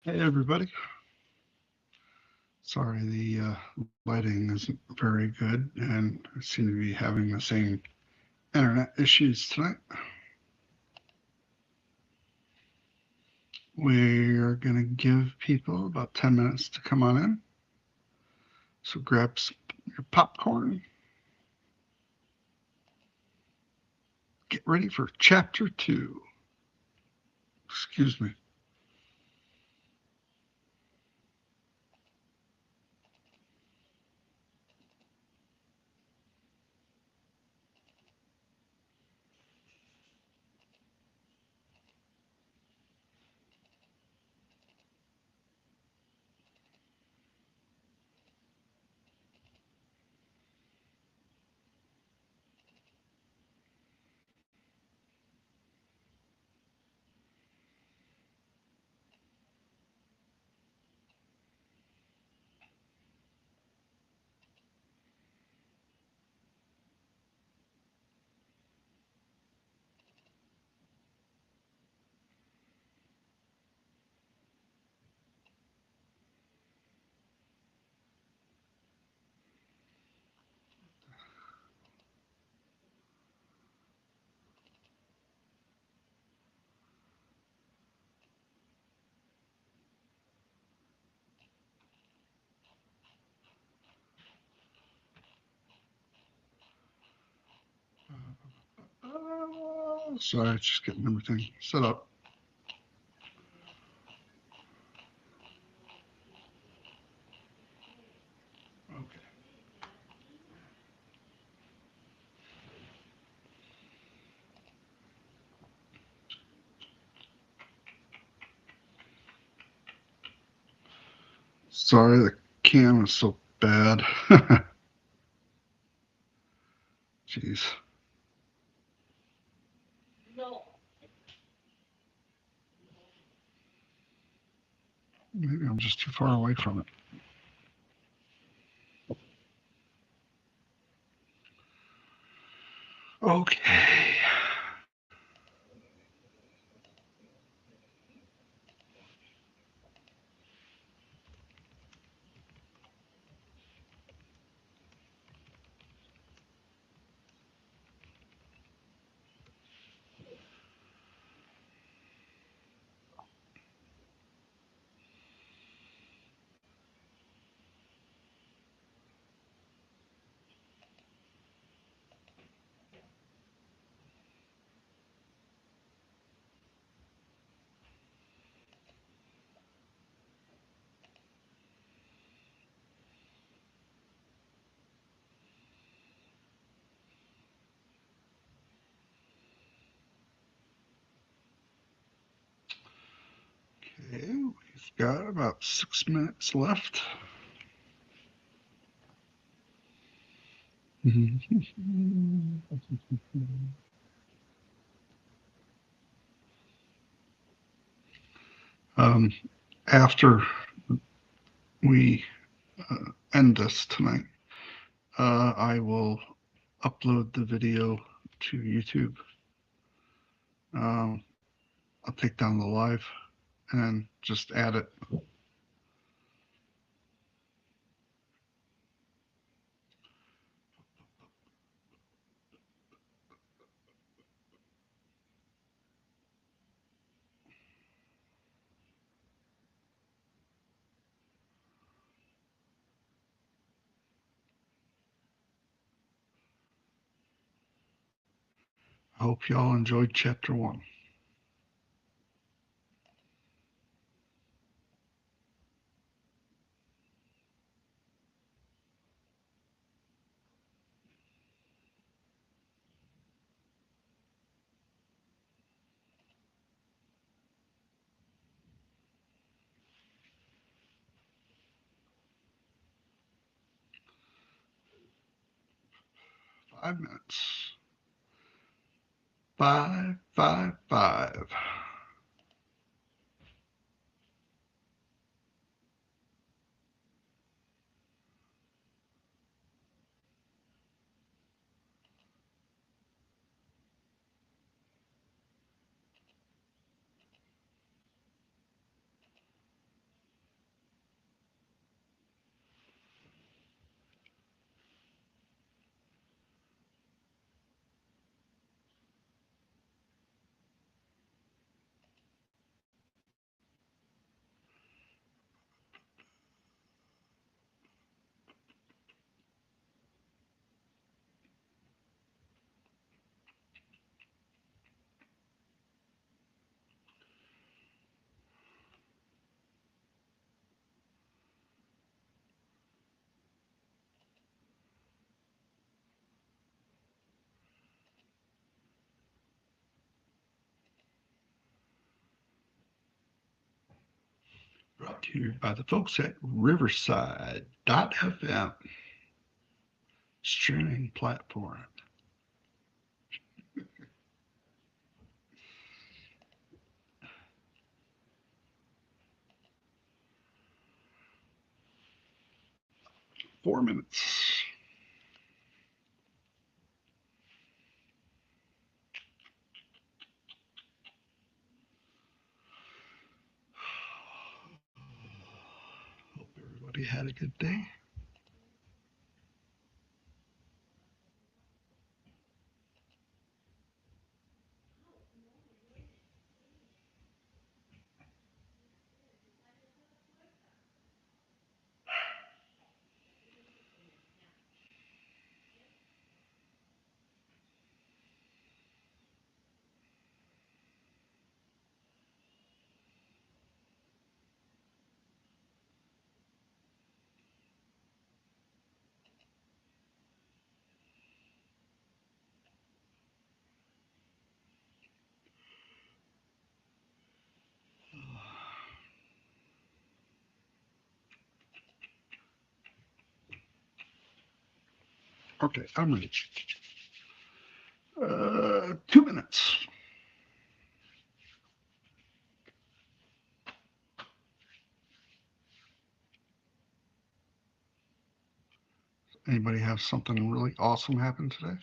Hey everybody. Sorry, the lighting isn't very good, and I seem to be having the same internet issues tonight. We are going to give people about 10 minutes to come on in. So grab your popcorn, get ready for chapter 2. Excuse me. Sorry, just getting everything set up. Okay. Sorry, the cam is so bad. Jeez. Maybe I'm just too far away from it. Okay. Okay, we've got about 6 minutes left. um, After we end this tonight, I will upload the video to YouTube. Um, I'll take down the live and just add it. I hope y'all enjoyed chapter 1. 5 minutes. 5, 5, 5. brought to you by the folks at Riverside.fm streaming platform. Four minutes. Hope everybody had a good day. Okay, I'm ready. 2 minutes. Anybody have something really awesome happen today?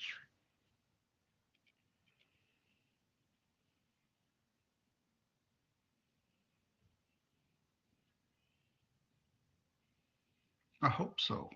I hope so.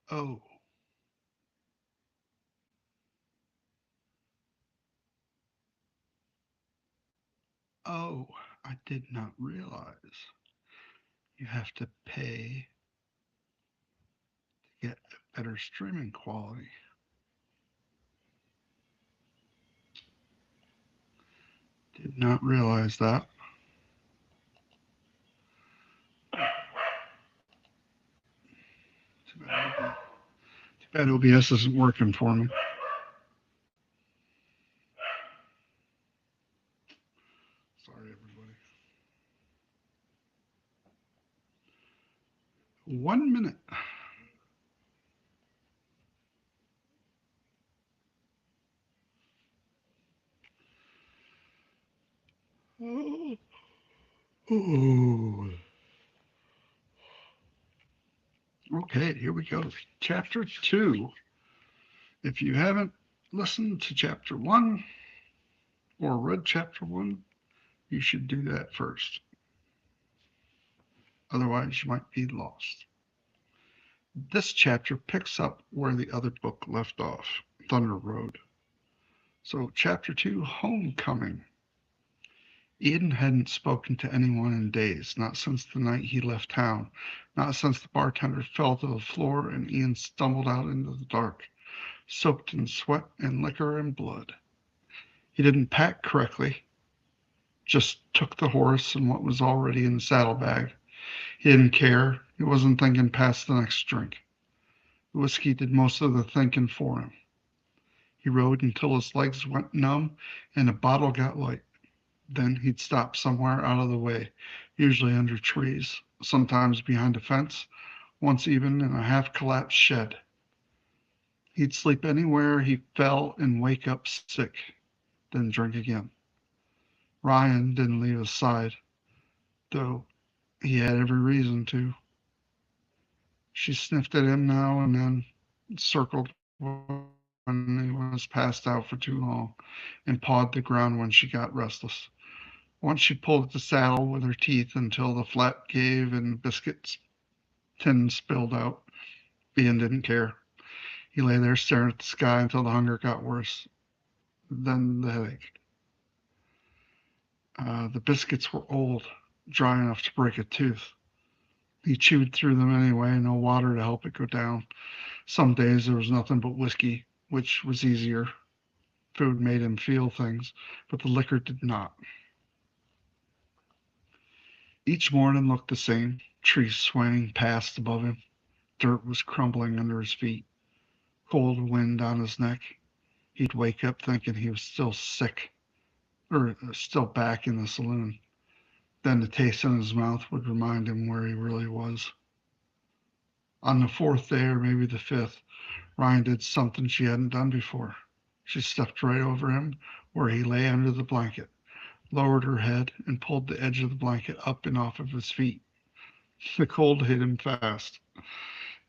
Oh, oh, I did not realize you have to pay to get better streaming quality. Did not realize that. Too bad OBS isn't working for me. Sorry, everybody. 1 minute. Oh. Oh. Okay, here we go. Chapter 2. If you haven't listened to Chapter 1 or read Chapter 1, you should do that first. Otherwise, you might be lost. This chapter picks up where the other book left off, Thunder Road. So, Chapter 2, Homecoming. Eden hadn't spoken to anyone in days, not since the night he left town, not since the bartender fell to the floor and Ian stumbled out into the dark, soaked in sweat and liquor and blood. He didn't pack correctly, just took the horse and what was already in the saddlebag. He didn't care. He wasn't thinking past the next drink. The whiskey did most of the thinking for him. He rode until his legs went numb and the bottle got light. Then he'd stop somewhere out of the way, usually under trees, sometimes behind a fence, once even in a half-collapsed shed. He'd sleep anywhere he fell and wake up sick, then drink again. Ryan didn't leave his side, though he had every reason to. She sniffed at him now and then, circled when he was passed out for too long, and pawed the ground when she got restless. Once she pulled at the saddle with her teeth until the flap gave and the biscuit tin spilled out. Ian didn't care. He lay there staring at the sky until the hunger got worse. then the headache. The biscuits were old, dry enough to break a tooth. He chewed through them anyway, no water to help it go down. Some days there was nothing but whiskey, which was easier. Food made him feel things, but the liquor did not. Each morning looked the same, trees swaying past above him. Dirt was crumbling under his feet, cold wind on his neck. He'd wake up thinking he was still sick, or still back in the saloon. Then the taste in his mouth would remind him where he really was. On the fourth day, or maybe the fifth, Ryan did something she hadn't done before. She stepped right over him where he lay under the blanket, lowered her head, and pulled the edge of the blanket up and off of his feet. The cold hit him fast.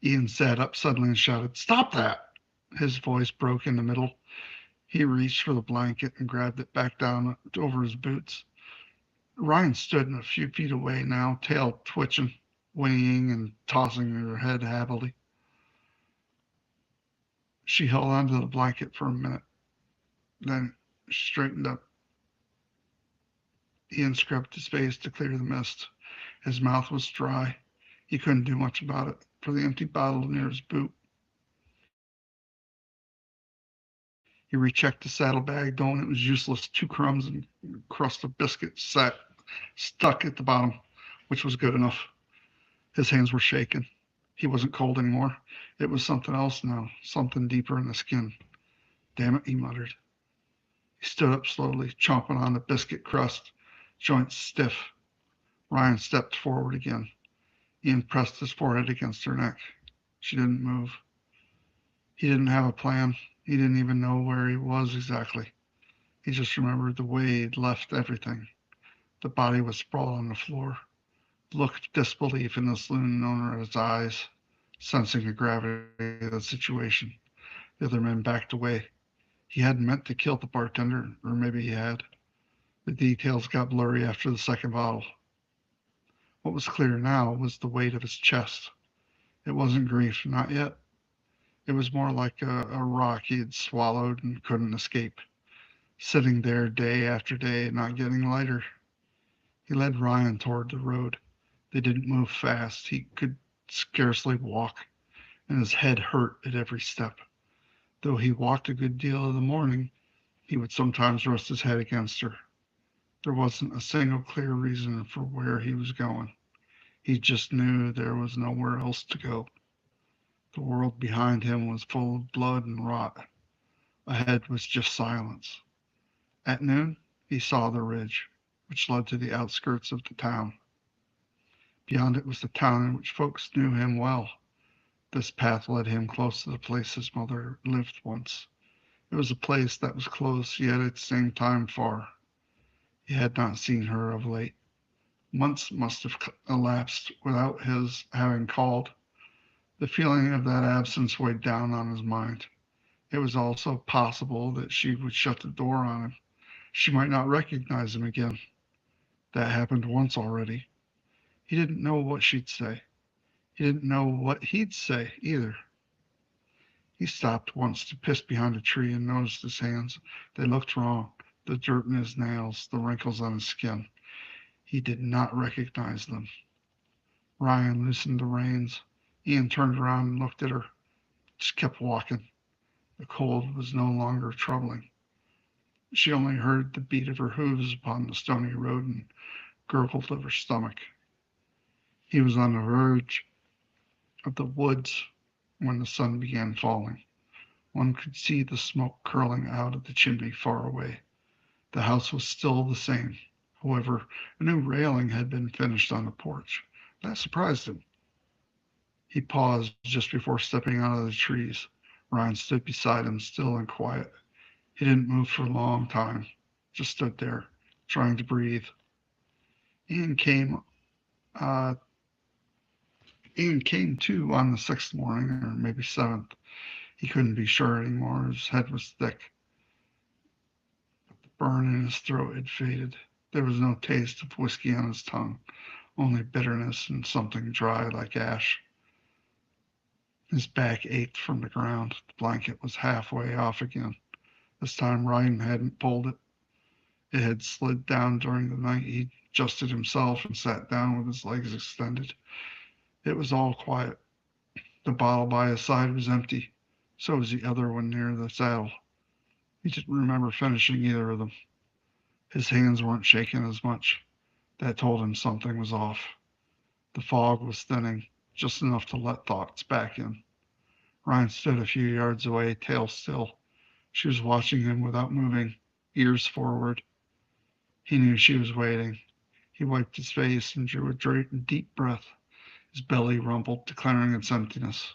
Ian sat up suddenly and shouted, "Stop that!" His voice broke in the middle. He reached for the blanket and grabbed it back down over his boots. Ryan stood a few feet away now, tail twitching, whinnying and tossing her head happily. She held onto the blanket for a minute, then straightened up. Ian scrubbed his face to clear the mist. His mouth was dry. He couldn't do much about it, for the empty bottle near his boot. He rechecked the saddlebag, knowing it was useless. 2 crumbs and a crust of biscuit sat stuck at the bottom, which was good enough. His hands were shaking. He wasn't cold anymore. It was something else now, something deeper in the skin. "Damn it," he muttered. He stood up slowly, chomping on the biscuit crust, joints stiff. Ryan stepped forward again. Ian pressed his forehead against her neck. She didn't move. He didn't have a plan. He didn't even know where he was exactly. He just remembered the way he'd left everything. The body was sprawled on the floor. The look of disbelief in the saloon owner's eyes, sensing the gravity of the situation. The other men backed away. He hadn't meant to kill the bartender, or maybe he had. The details got blurry after the second bottle. What was clear now was the weight of his chest. It wasn't grief, not yet. It was more like a rock he had swallowed and couldn't escape, sitting there day after day, not getting lighter. He led Ryan toward the road. They didn't move fast. He could scarcely walk, and his head hurt at every step. Though he walked a good deal of the morning, he would sometimes rest his head against her. There wasn't a single clear reason for where he was going. He just knew there was nowhere else to go. The world behind him was full of blood and rot. Ahead was just silence. At noon, he saw the ridge, which led to the outskirts of the town. Beyond it was the town in which folks knew him well. This path led him close to the place his mother lived once. It was a place that was close, yet at the same time far. He had not seen her of late. Months must have elapsed without his having called. The feeling of that absence weighed down on his mind. It was also possible that she would shut the door on him. She might not recognize him again. That happened once already. He didn't know what she'd say. He didn't know what he'd say either. He stopped once to piss behind a tree and noticed his hands. They looked wrong. The dirt in his nails, the wrinkles on his skin. He did not recognize them. Ryan loosened the reins. Ian turned around and looked at her. Just kept walking. The cold was no longer troubling. She only heard the beat of her hooves upon the stony road and gurgled of her stomach. He was on the verge of the woods when the sun began falling. One could see the smoke curling out of the chimney far away. The house was still the same. However, a new railing had been finished on the porch. That surprised him. He paused just before stepping out of the trees. Ryan stood beside him, still and quiet. He didn't move for a long time, just stood there, trying to breathe. Ian came uh, Ian came to on the sixth morning, or maybe seventh. He couldn't be sure anymore. His head was thick. The burn in his throat had faded. There was no taste of whiskey on his tongue, only bitterness and something dry like ash. His back ached from the ground. The blanket was halfway off again. This time Ryan hadn't pulled it. It had slid down during the night. He adjusted himself and sat down with his legs extended. It was all quiet. The bottle by his side was empty. So was the other one near the saddle. He didn't remember finishing either of them. His hands weren't shaking as much. That told him something was off. The fog was thinning, just enough to let thoughts back in. Ryan stood a few yards away, tail still. She was watching him without moving, ears forward. He knew she was waiting. He wiped his face and drew a deep breath. His belly rumbled, declaring its emptiness.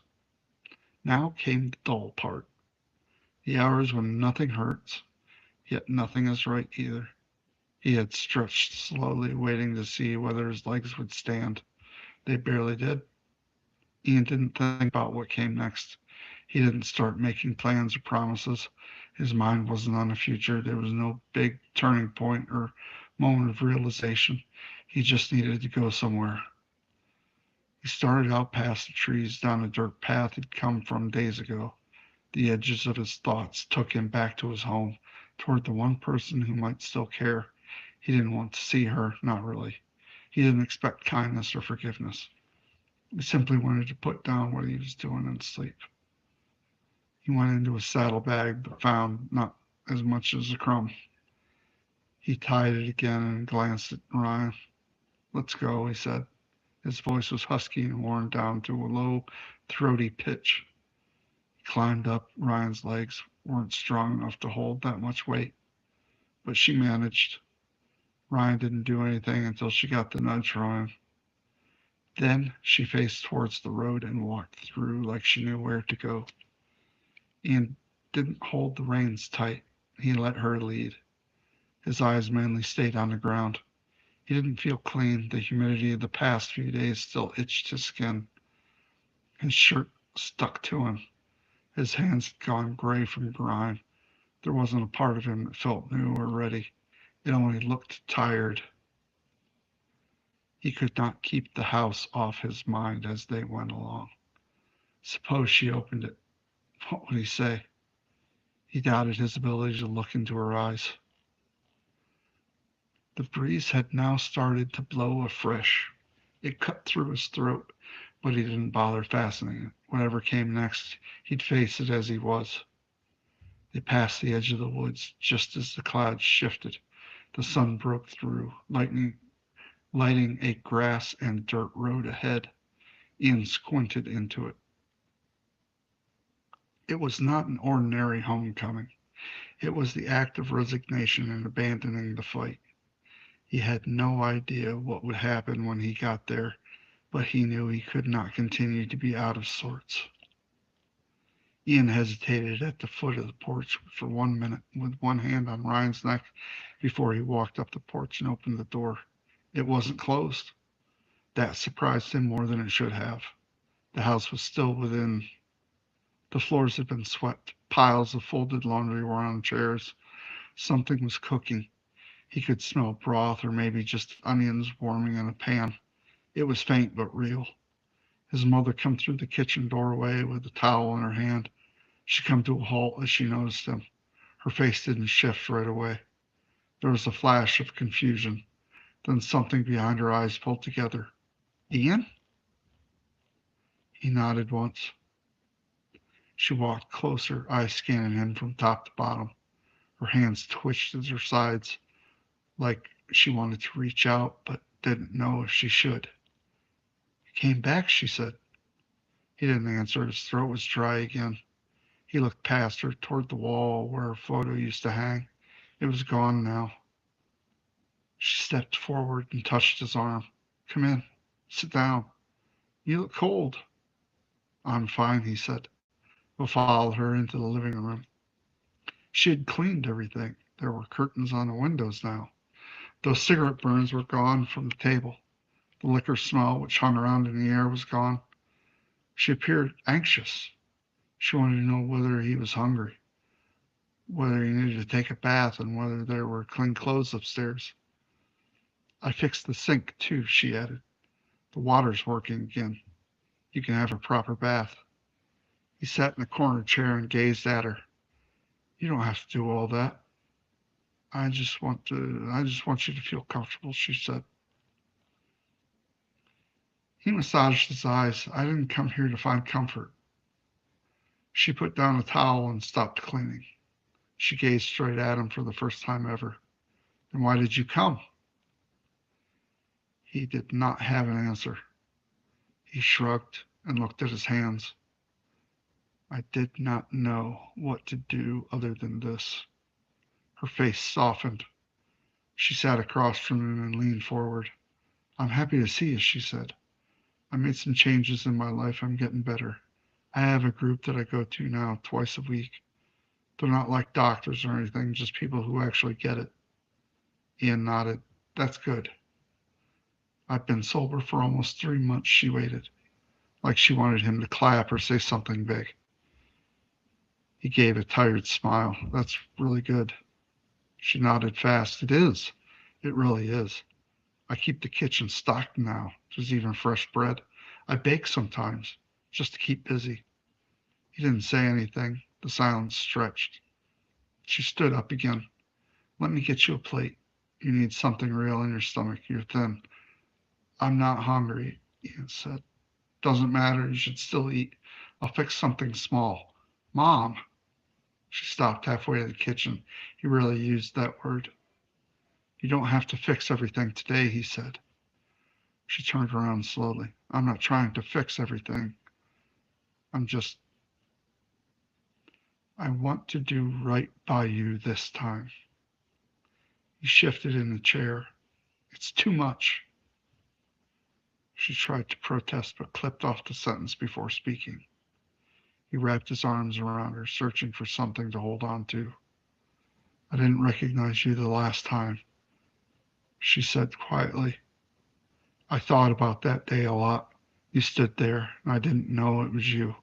Now came the dull part. The hours when nothing hurts, yet nothing is right either. He had stretched slowly, waiting to see whether his legs would stand. They barely did. Ian didn't think about what came next. He didn't start making plans or promises. His mind wasn't on the future. There was no big turning point or moment of realization. He just needed to go somewhere. He started out past the trees down a dirt path he'd come from days ago. The edges of his thoughts took him back to his home, toward the one person who might still care. He didn't want to see her, not really. He didn't expect kindness or forgiveness. He simply wanted to put down what he was doing and sleep. He went into his saddlebag, but found not as much as a crumb. He tied it again and glanced at Ryan. "Let's go," he said. His voice was husky and worn down to a low, throaty pitch. He climbed up. Ryan's legs weren't strong enough to hold that much weight, but she managed. Ryan didn't do anything until she got the nudge from him. Then she faced towards the road and walked through like she knew where to go. Ian didn't hold the reins tight. He let her lead. His eyes mainly stayed on the ground. He didn't feel clean. The humidity of the past few days still itched his skin. His shirt stuck to him. His hands had gone gray from grime. There wasn't a part of him that felt new or ready. It only looked tired. He could not keep the house off his mind as they went along. Suppose she opened it. What would he say? He doubted his ability to look into her eyes. The breeze had now started to blow afresh. It cut through his throat, but he didn't bother fastening it. Whatever came next, he'd face it as he was. They passed the edge of the woods just as the clouds shifted. The sun broke through, lighting a grass and dirt road ahead. Ian squinted into it. It was not an ordinary homecoming. It was the act of resignation and abandoning the fight. He had no idea what would happen when he got there, but he knew he could not continue to be out of sorts. Ian hesitated at the foot of the porch for 1 minute, with one hand on Ryan's neck, before he walked up the porch and opened the door. It wasn't closed. That surprised him more than it should have. The house was still within. The floors had been swept. Piles of folded laundry were on chairs. Something was cooking. He could smell broth or maybe just onions warming in a pan. It was faint but real. His mother come through the kitchen doorway with a towel in her hand. She come to a halt as she noticed him. Her face didn't shift right away. There was a flash of confusion. Then something behind her eyes pulled together. "Ian?" He nodded once. She walked closer, eyes scanning him from top to bottom. Her hands twitched at her sides, like she wanted to reach out, but didn't know if she should. "You came back," she said. He didn't answer. His throat was dry again. He looked past her toward the wall where her photo used to hang. It was gone now. She stepped forward and touched his arm. "Come in. Sit down. You look cold." "I'm fine," he said. He followed her into the living room. She had cleaned everything. There were curtains on the windows now. Those cigarette burns were gone from the table. The liquor smell which hung around in the air was gone. She appeared anxious. She wanted to know whether he was hungry, whether he needed to take a bath, and whether there were clean clothes upstairs. "I fixed the sink, too," she added. "The water's working again. You can have a proper bath." He sat in a corner chair and gazed at her. You don't have to do all that. I just want you to feel comfortable, she said. He massaged his eyes. I didn't come here to find comfort. She put down a towel and stopped cleaning. She gazed straight at him for the first time ever. Then why did you come? He did not have an answer. He shrugged and looked at his hands. I did not know what to do other than this. Her face softened. She sat across from him and leaned forward. I'm happy to see you, she said. I made some changes in my life. I'm getting better. I have a group that I go to now twice a week. They're not like doctors or anything, just people who actually get it. Ian nodded. That's good. I've been sober for almost 3 months, she waited, like she wanted him to clap or say something big. He gave a tired smile. That's really good. She nodded fast. It is. It really is. I keep the kitchen stocked now. There's even fresh bread. I bake sometimes, just to keep busy. He didn't say anything. The silence stretched. She stood up again. Let me get you a plate. You need something real in your stomach. You're thin. I'm not hungry, Ian said. Doesn't matter. You should still eat. I'll fix something small. Mom. She stopped halfway to the kitchen. He really used that word. You don't have to fix everything today, he said. She turned around slowly. I'm not trying to fix everything. I want to do right by you this time. He shifted in the chair. It's too much. She tried to protest, but clipped off the sentence before speaking. He wrapped his arms around her, searching for something to hold on to. I didn't recognize you the last time, she said quietly. I thought about that day a lot. You stood there, and I didn't know it was you.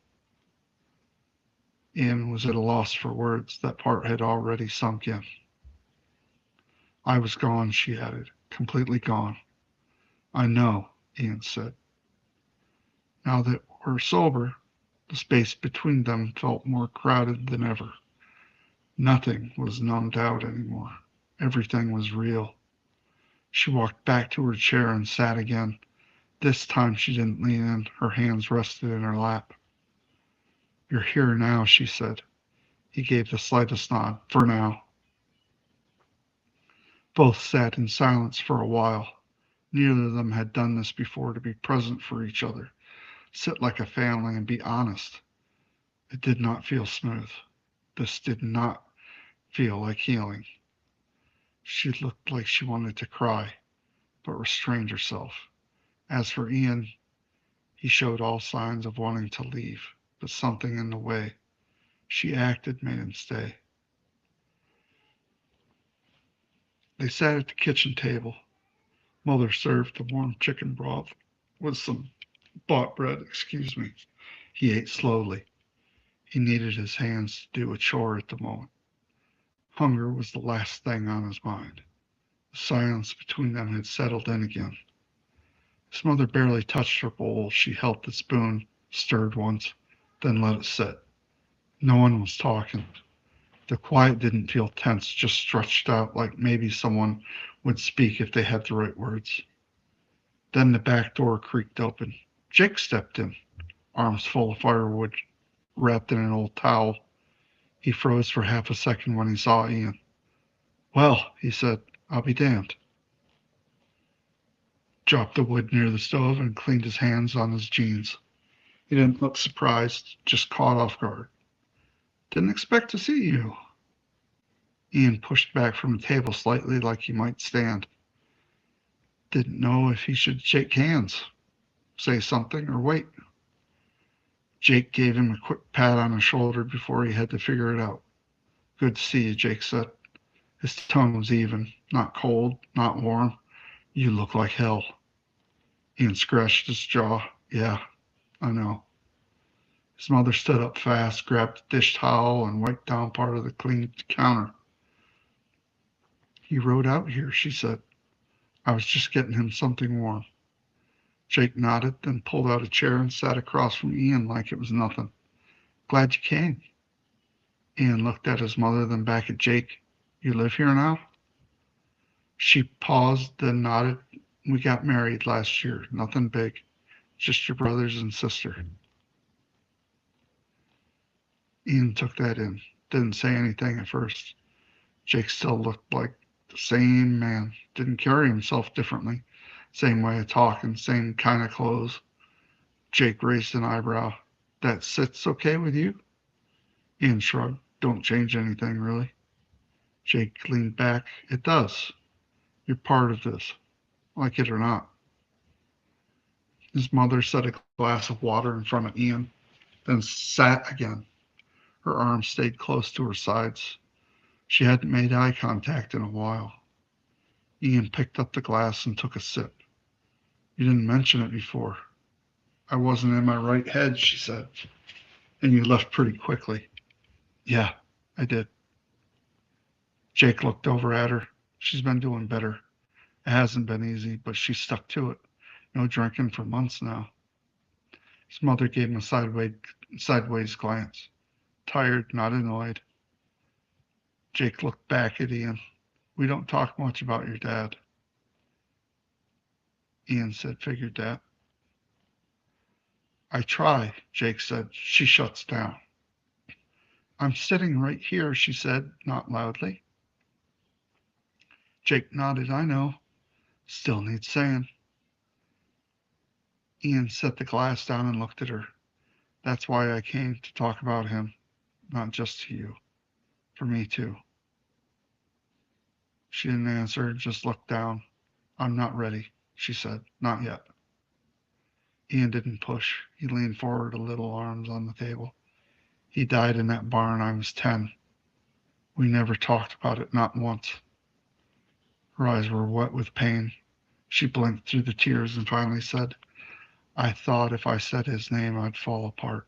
Ian was at a loss for words. That part had already sunk in. I was gone, she added, completely gone. I know, Ian said. Now that we're sober, the space between them felt more crowded than ever. Nothing was numbed out anymore. Everything was real. She walked back to her chair and sat again. This time she didn't lean in. Her hands rested in her lap. You're here now, she said. He gave the slightest nod. For now. Both sat in silence for a while. Neither of them had done this before, to be present for each other, sit like a family and be honest. It did not feel smooth. This did not feel like healing. She looked like she wanted to cry, but restrained herself. As for Ian, he showed all signs of wanting to leave, but something in the way she acted made him stay. They sat at the kitchen table. Mother served the warm chicken broth with some bought bread, He ate slowly. He needed his hands to do a chore at the moment. Hunger was the last thing on his mind. The silence between them had settled in again. His mother barely touched her bowl. She held the spoon, stirred once, then let it sit. No one was talking. The quiet didn't feel tense, just stretched out like maybe someone would speak if they had the right words. Then the back door creaked open. Jake stepped in, arms full of firewood, wrapped in an old towel. He froze for half a second when he saw Ian. Well, he said, I'll be damned. Dropped the wood near the stove and cleaned his hands on his jeans. He didn't look surprised, just caught off guard. Didn't expect to see you. Ian pushed back from the table slightly like he might stand. Didn't know if he should shake hands, say something, or wait. Jake gave him a quick pat on the shoulder before he had to figure it out. Good to see you, Jake said. His tone was even, not cold, not warm. You look like hell. Ian scratched his jaw. Yeah, I know. His mother stood up fast, grabbed a dish towel, and wiped down part of the clean counter. He rode out here, she said. I was just getting him something warm. Jake nodded, then pulled out a chair and sat across from Ian like it was nothing. Glad you came. Ian looked at his mother, then back at Jake. You live here now? She paused, then nodded. We got married last year. Nothing big. Just your brothers and sister. Ian took that in. Didn't say anything at first. Jake still looked like the same man. Didn't carry himself differently. Same way of talking, same kind of clothes. Jake raised an eyebrow. That sits okay with you? Ian shrugged. Don't change anything, really. Jake leaned back. It does. You're part of this, like it or not. His mother set a glass of water in front of Ian, then sat again. Her arms stayed close to her sides. She hadn't made eye contact in a while. Ian picked up the glass and took a sip. You didn't mention it before. I wasn't in my right head, she said. And you left pretty quickly. Yeah, I did. Jake looked over at her. She's been doing better. It hasn't been easy, but she stuck to it. No drinking for months now. His mother gave him a sideways glance. Tired, not annoyed. Jake looked back at Ian. We don't talk much about your dad. Ian said, figured that. I try, Jake said. She shuts down. I'm sitting right here, she said, not loudly. Jake nodded. I know. Still needs saying. Ian set the glass down and looked at her. That's why I came to talk about him, not just to you. For me, too. She didn't answer, just looked down. I'm not ready, she said. Not yet. Ian didn't push. He leaned forward a little, arms on the table. He died in that barn. I was 10. We never talked about it, not once. Her eyes were wet with pain. She blinked through the tears and finally said, I thought if I said his name, I'd fall apart.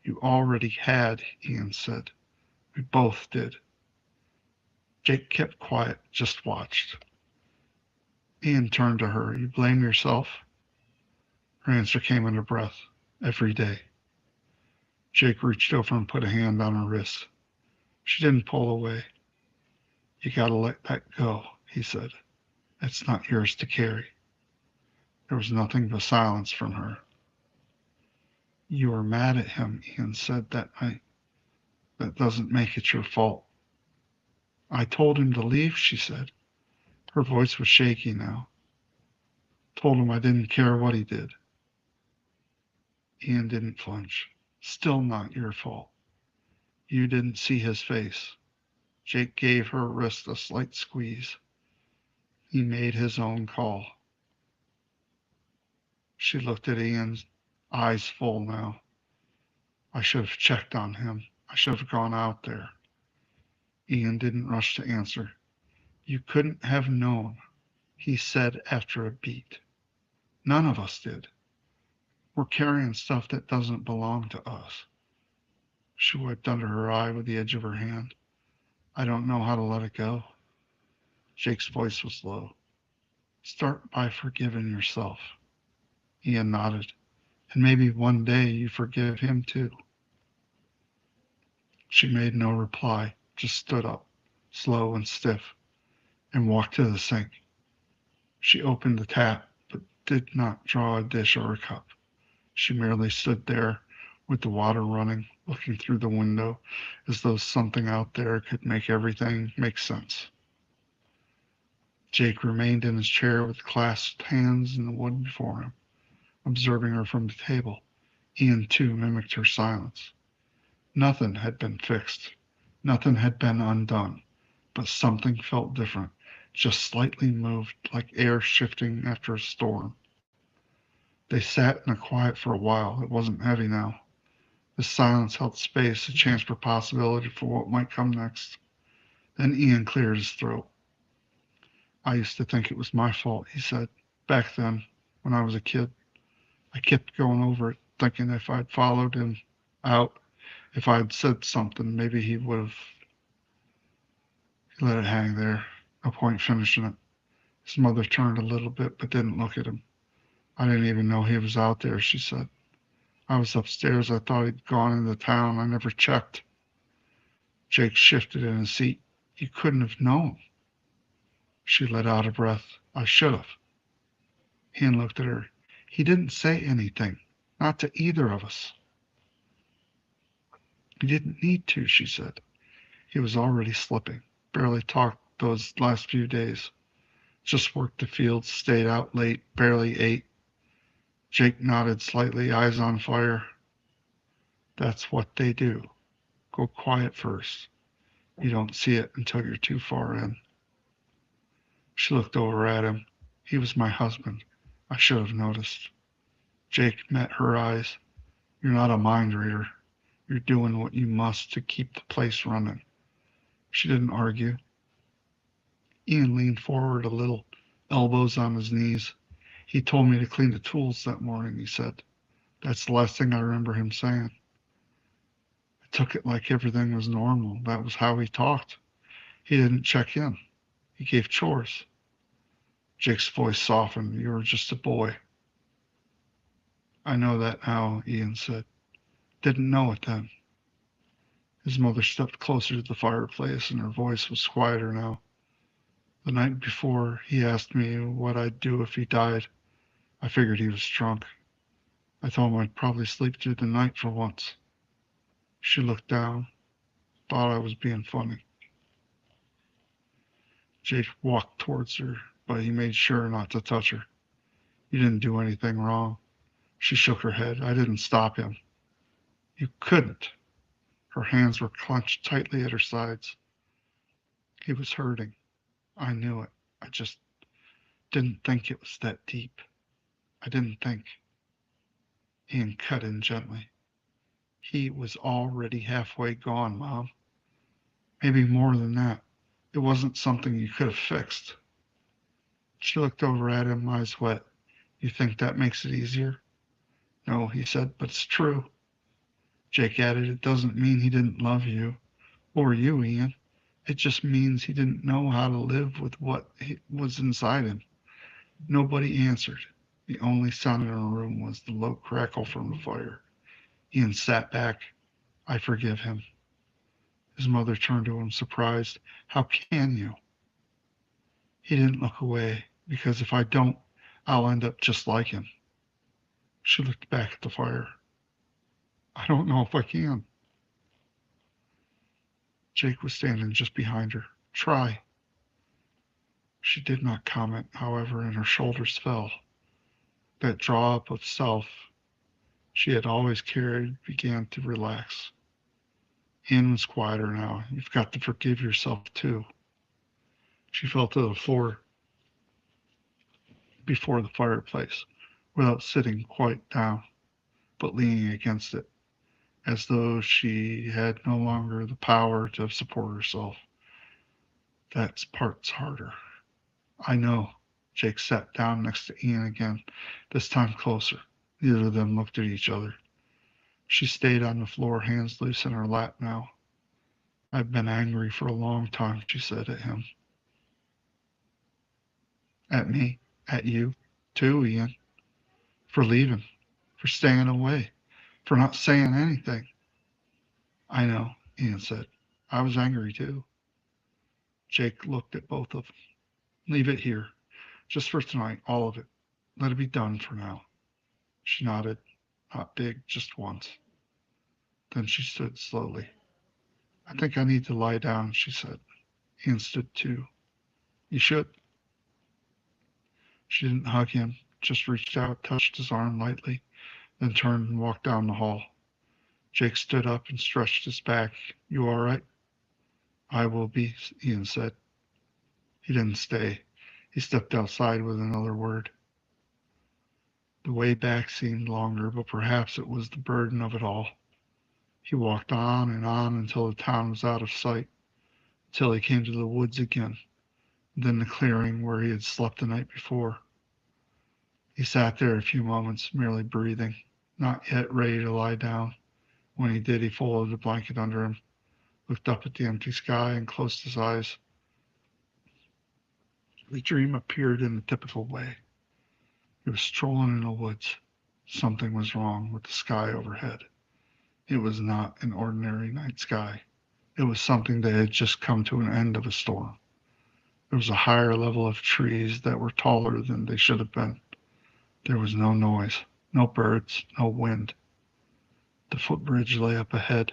You already had, Ian said. We both did. Jake kept quiet, just watched. Ian turned to her. You blame yourself? Her answer came in a breath. Every day. Jake reached over and put a hand on her wrist. She didn't pull away. You gotta let that go, he said. It's not yours to carry. There was nothing but silence from her. You were mad at him, Ian said that night. That doesn't make it your fault. I told him to leave, she said. Her voice was shaky now. Told him I didn't care what he did. Ian didn't flinch. Still not your fault. You didn't see his face. Jake gave her wrist a slight squeeze. He made his own call. She looked at Ian's eyes full now. I should have checked on him. I should have gone out there. Ian didn't rush to answer. You couldn't have known, he said after a beat. None of us did. We're carrying stuff that doesn't belong to us. She wiped under her eye with the edge of her hand. I don't know how to let it go. Jake's voice was low. Start by forgiving yourself. Ian nodded. And maybe one day you forgive him too. She made no reply, just stood up, slow and stiff, and walked to the sink. She opened the tap, but did not draw a dish or a cup. She merely stood there with the water running, looking through the window as though something out there could make everything make sense. Jake remained in his chair with clasped hands in the wood before him, observing her from the table. Ian, too, mimicked her silence. Nothing had been fixed. Nothing had been undone. But something felt different, just slightly moved, like air shifting after a storm. They sat in the quiet for a while. It wasn't heavy now. The silence held space, a chance for possibility for what might come next. Then Ian cleared his throat. I used to think it was my fault, he said. Back then, when I was a kid, I kept going over it, thinking if I'd followed him out, if I'd said something, maybe he would have. He let it hang there. No point finishing it. His mother turned a little bit, but didn't look at him. I didn't even know he was out there, she said. I was upstairs. I thought he'd gone into town. I never checked. Jake shifted in his seat. You couldn't have known. She let out a breath. I should have. Ian looked at her. He didn't say anything. Not to either of us. He didn't need to, she said. He was already slipping. Barely talked those last few days. Just worked the fields, stayed out late, barely ate. Jake nodded slightly, eyes on fire. That's what they do. Go quiet first. You don't see it until you're too far in. She looked over at him. He was my husband. I should have noticed. Jake met her eyes. You're not a mind reader. You're doing what you must to keep the place running. She didn't argue. Ian leaned forward a little, elbows on his knees. He told me to clean the tools that morning, he said. That's the last thing I remember him saying. I took it like everything was normal. That was how he talked. He didn't check in. He gave chores. Jake's voice softened. You were just a boy. I know that now, Ian said. Didn't know it then. His mother stepped closer to the fireplace, and her voice was quieter now. The night before, he asked me what I'd do if he died. I figured he was drunk. I told him I'd probably sleep through the night for once. She looked down, thought I was being funny. Jake walked towards her, but he made sure not to touch her. You didn't do anything wrong. She shook her head. I didn't stop him. You couldn't. Her hands were clenched tightly at her sides. He was hurting. I knew it. I just didn't think it was that deep. I didn't think. Ian cut in gently. He was already halfway gone, Mom. Maybe more than that. It wasn't something you could have fixed. She looked over at him, eyes wet. You think that makes it easier? No, he said, but it's true. Jake added, it doesn't mean he didn't love you. Or you, Ian. It just means he didn't know how to live with what was inside him. Nobody answered. The only sound in the room was the low crackle from the fire. Ian sat back. I forgive him. His mother turned to him, surprised. How can you? He didn't look away, because if I don't, I'll end up just like him. She looked back at the fire. I don't know if I can. Jake was standing just behind her. Try. She did not comment, however, and her shoulders fell. That draw up of self she had always carried began to relax. Ian was quieter now. You've got to forgive yourself, too. She fell to the floor before the fireplace, without sitting quite down, but leaning against it, as though she had no longer the power to support herself. That part's harder. I know. Jake sat down next to Ian again, this time closer. Neither of them looked at each other. She stayed on the floor, hands loose in her lap now. I've been angry for a long time, she said at him. At me, at you, too, Ian. For leaving, for staying away, for not saying anything. I know, Ian said. I was angry too. Jake looked at both of them. Leave it here, just for tonight, all of it. Let it be done for now. She nodded, not big, just once. Then she stood slowly. I think I need to lie down, she said. Ian stood too. You should. She didn't hug him, just reached out, touched his arm lightly, then turned and walked down the hall. Jake stood up and stretched his back. You all right? I will be, Ian said. He didn't stay. He stepped outside with another word. The way back seemed longer, but perhaps it was the burden of it all. He walked on and on until the town was out of sight, until he came to the woods again, then the clearing where he had slept the night before. He sat there a few moments, merely breathing, not yet ready to lie down. When he did, he folded the blanket under him, looked up at the empty sky, and closed his eyes. The dream appeared in the typical way. He was strolling in the woods. Something was wrong with the sky overhead. It was not an ordinary night sky. It was something that had just come to an end of a storm. There was a higher level of trees that were taller than they should have been. There was no noise, no birds, no wind. The footbridge lay up ahead.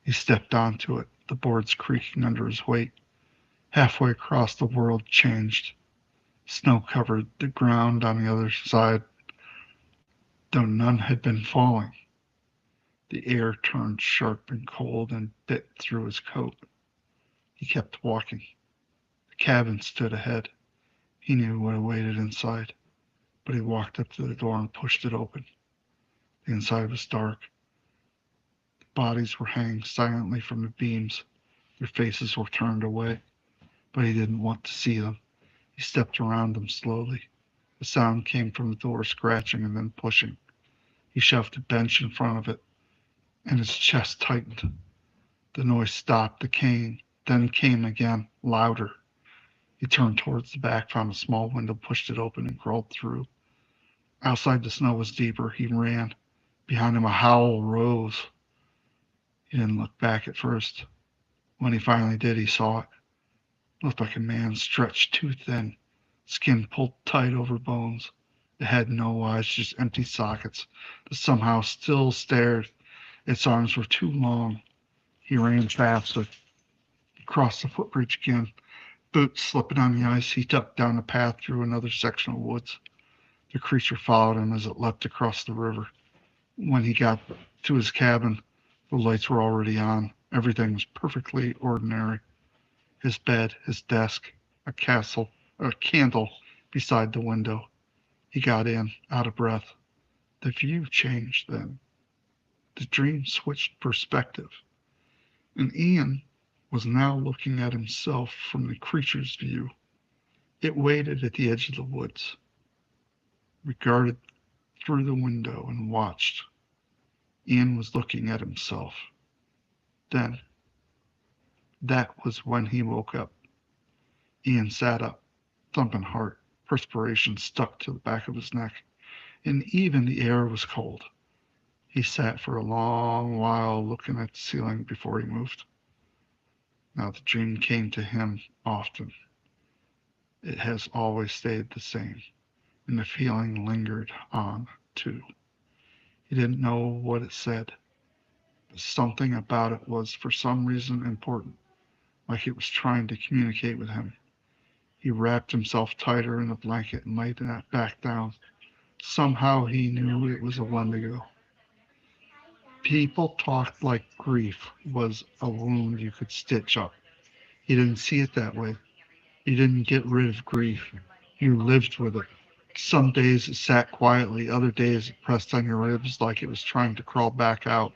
He stepped onto it, the boards creaking under his weight. Halfway across, the world changed. Snow covered the ground on the other side, though none had been falling. The air turned sharp and cold and bit through his coat. He kept walking. The cabin stood ahead. He knew what awaited inside, but he walked up to the door and pushed it open. The inside was dark. The bodies were hanging silently from the beams. Their faces were turned away, but he didn't want to see them. He stepped around them slowly. The sound came from the door scratching and then pushing. He shoved a bench in front of it, and his chest tightened. The noise stopped, then came again, louder. He turned towards the back, found a small window, pushed it open, and crawled through. Outside, the snow was deeper. He ran. Behind him, a howl rose. He didn't look back at first. When he finally did, he saw it. It looked like a man stretched too thin, skin pulled tight over bones. It had no eyes, just empty sockets that somehow still stared. Its arms were too long. He ran faster. He crossed the footbridge again. Boots slipping on the ice, he ducked down the path through another section of woods. The creature followed him as it leapt across the river. When he got to his cabin, the lights were already on. Everything was perfectly ordinary. His bed, his desk, a candle beside the window. He got in, out of breath. The view changed then. The dream switched perspective, and Ian was now looking at himself from the creature's view. It waited at the edge of the woods, regarded through the window, and watched. Ian was looking at himself. Then, that was when he woke up. Ian sat up, thumping heart. Perspiration stuck to the back of his neck, and even the air was cold. He sat for a long while looking at the ceiling before he moved. Now the dream came to him often. It has always stayed the same, and the feeling lingered on, too. He didn't know what it said, but something about it was for some reason important, like it was trying to communicate with him. He wrapped himself tighter in the blanket and laid back down. Somehow he knew it was a Wendigo. People talked like grief was a wound you could stitch up. He didn't see it that way. You didn't get rid of grief. You lived with it. Some days it sat quietly, other days it pressed on your ribs like it was trying to crawl back out.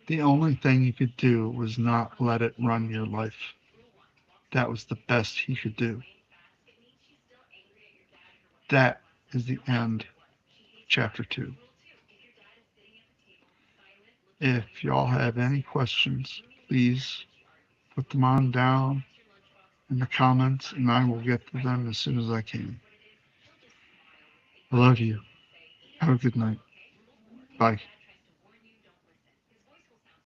The only thing you could do was not let it run your life. That was the best he could do. That is the end, chapter 2. If y'all have any questions, please put them on down in the comments and I will get to them as soon as I can. I love you. Have a good night. Bye.